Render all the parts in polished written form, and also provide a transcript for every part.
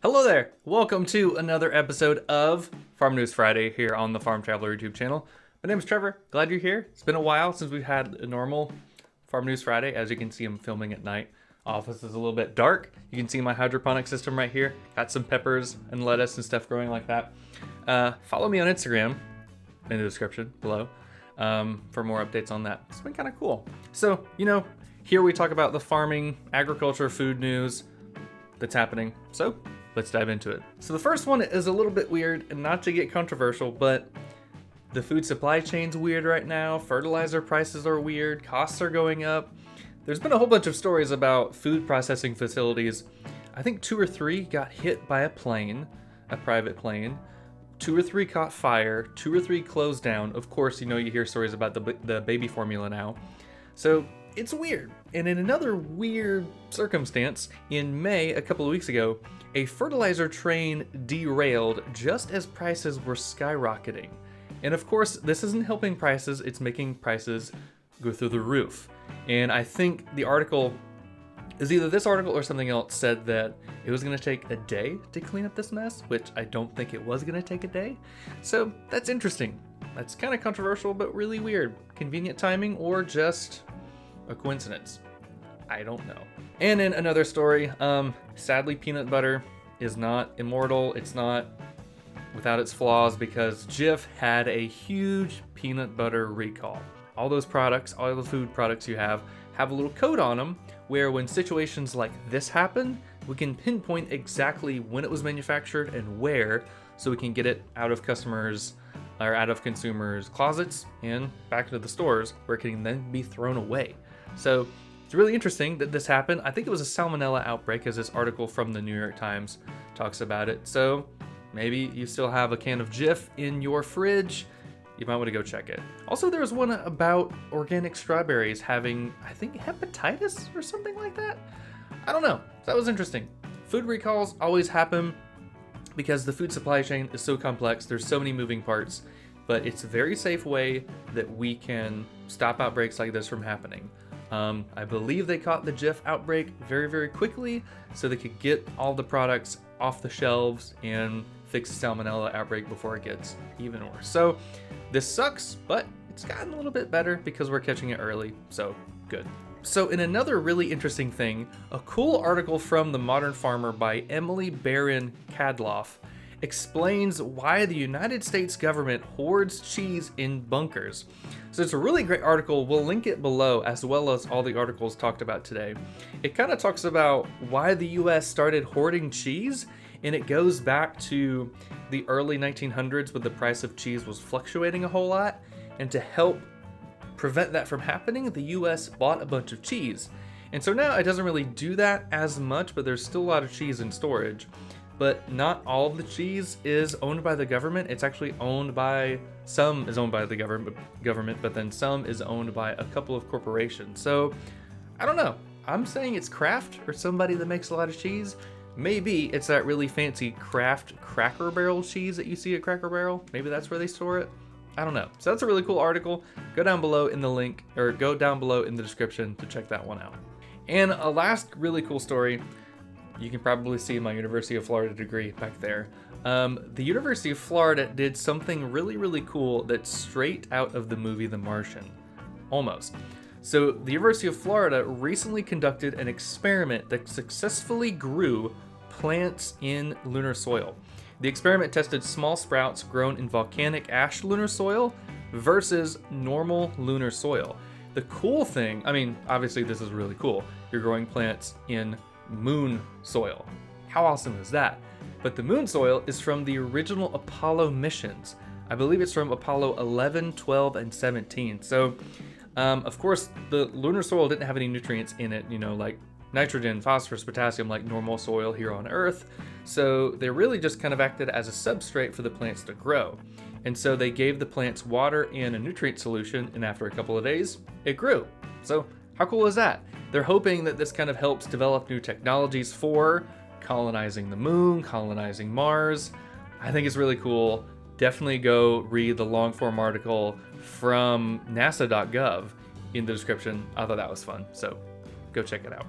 Hello there! Welcome to another episode of Farm News Friday here on the Farm Traveler YouTube channel. My name is Trevor. Glad you're here. It's been a while since we've had a normal Farm News Friday. As you can see, I'm filming at night. Office is a little bit dark. You can see my hydroponic system right here. Got some peppers and lettuce and stuff growing like that. Follow me on Instagram in the description below for more updates on that. It's been kind of cool. So, here we talk about the farming, agriculture, food news that's happening. So let's dive into it. So the first one is a little bit weird, and not to get controversial, but the food supply chain's weird right now. Fertilizer prices are weird. Costs are going up. There's been a whole bunch of stories about food processing facilities. I think 2 or 3 got hit by a plane, a private plane. 2 or 3 caught fire. 2 or 3 closed down. Of course, you hear stories about the baby formula now. So it's weird. And in another weird circumstance, in May, a couple of weeks ago, a fertilizer train derailed just as prices were skyrocketing. And of course, this isn't helping prices, it's making prices go through the roof. And I think the article is either this article or something else said that it was going to take a day to clean up this mess, which I don't think it was going to take a day. So that's interesting. That's kind of controversial, but really weird. Convenient timing or just a coincidence? I don't know. And in another story, sadly, peanut butter is not immortal. It's not without its flaws because Jif had a huge peanut butter recall. All those products, all the food products you have a little code on them where when situations like this happen, we can pinpoint exactly when it was manufactured and where, so we can get it out of customers or out of consumers' closets and back into the stores where it can then be thrown away. So it's really interesting that this happened. I think it was a salmonella outbreak, as this article from the New York Times talks about it. So maybe you still have a can of Jif in your fridge. You might want to go check it. Also, there was one about organic strawberries having, I think, hepatitis or something like that. I don't know. That was interesting. Food recalls always happen because the food supply chain is so complex. There's so many moving parts, but it's a very safe way that we can stop outbreaks like this from happening. I believe they caught the Jif outbreak very, very quickly so they could get all the products off the shelves and fix the salmonella outbreak before it gets even worse. So this sucks, but it's gotten a little bit better because we're catching it early, so good. So in another really interesting thing, a cool article from The Modern Farmer by Emily Barron Kadloff explains why the United States government hoards cheese in bunkers. So it's a really great article. We'll link it below as well as all the articles talked about today. It kind of talks about why the US started hoarding cheese, and it goes back to the early 1900s when the price of cheese was fluctuating a whole lot. And to help prevent that from happening, the US bought a bunch of cheese. And so now it doesn't really do that as much, but there's still a lot of cheese in storage. But not all of the cheese is owned by the government. It's actually owned by, some is owned by the government, but then some is owned by a couple of corporations. So I don't know. I'm saying it's Kraft or somebody that makes a lot of cheese. Maybe it's that really fancy Kraft Cracker Barrel cheese that you see at Cracker Barrel. Maybe that's where they store it. I don't know. So that's a really cool article. Go down below in the link, or go down below in the description to check that one out. And a last really cool story. You can probably see my University of Florida degree back there. The University of Florida did something really, really cool that's straight out of the movie The Martian. Almost. So the University of Florida recently conducted an experiment that successfully grew plants in lunar soil. The experiment tested small sprouts grown in volcanic ash lunar soil versus normal lunar soil. The cool thing, obviously this is really cool. You're growing plants in moon soil. How awesome is that? But the moon soil is from the original Apollo missions. I believe it's from Apollo 11, 12, and 17. So, of course, the lunar soil didn't have any nutrients in it, like nitrogen, phosphorus, potassium, like normal soil here on Earth. So they really just kind of acted as a substrate for the plants to grow. And so they gave the plants water and a nutrient solution, and after a couple of days, it grew. So how cool is that? They're hoping that this kind of helps develop new technologies for colonizing the moon, colonizing Mars. I think it's really cool. Definitely go read the long form article from nasa.gov in the description. I thought that was fun, so go check it out.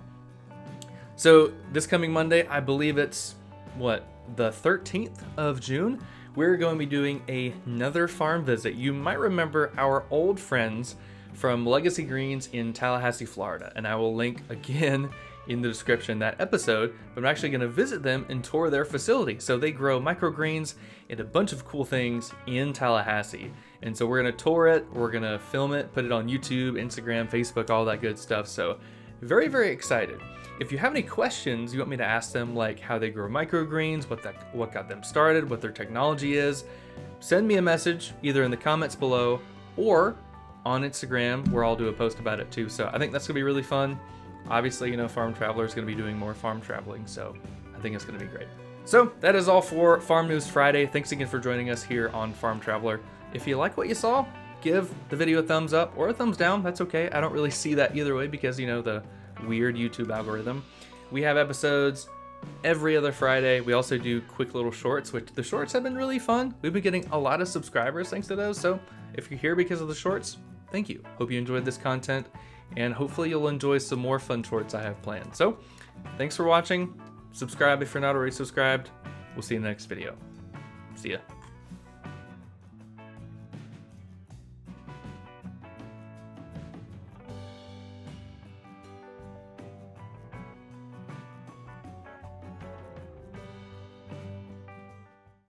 So this coming Monday, I believe it's the 13th of June, we're going to be doing another farm visit. You might remember our old friends from Legacy Greens in Tallahassee, Florida, and I will link again in the description that episode, but I'm actually going to visit them and tour their facility. So they grow microgreens and a bunch of cool things in Tallahassee. And so we're going to tour it, we're going to film it, put it on YouTube, Instagram, Facebook, all that good stuff. So very, very excited. If you have any questions you want me to ask them, like how they grow microgreens, what got them started, what their technology is, send me a message either in the comments below or on Instagram, where I'll do a post about it too. So I think that's gonna be really fun. Obviously, you know, Farm Traveler is gonna be doing more farm traveling, so I think it's gonna be great. So that is all for Farm News Friday. Thanks again for joining us here on Farm Traveler. If you like what you saw, give the video a thumbs up or a thumbs down. That's okay. I don't really see that either way because, you know, the weird YouTube algorithm. We have episodes every other Friday. We also do quick little shorts, which the shorts have been really fun. We've been getting a lot of subscribers thanks to those. So if you're here because of the shorts, thank you. Hope you enjoyed this content, and hopefully you'll enjoy some more fun shorts I have planned. So thanks for watching. Subscribe if you're not already subscribed. We'll see you in the next video. See ya.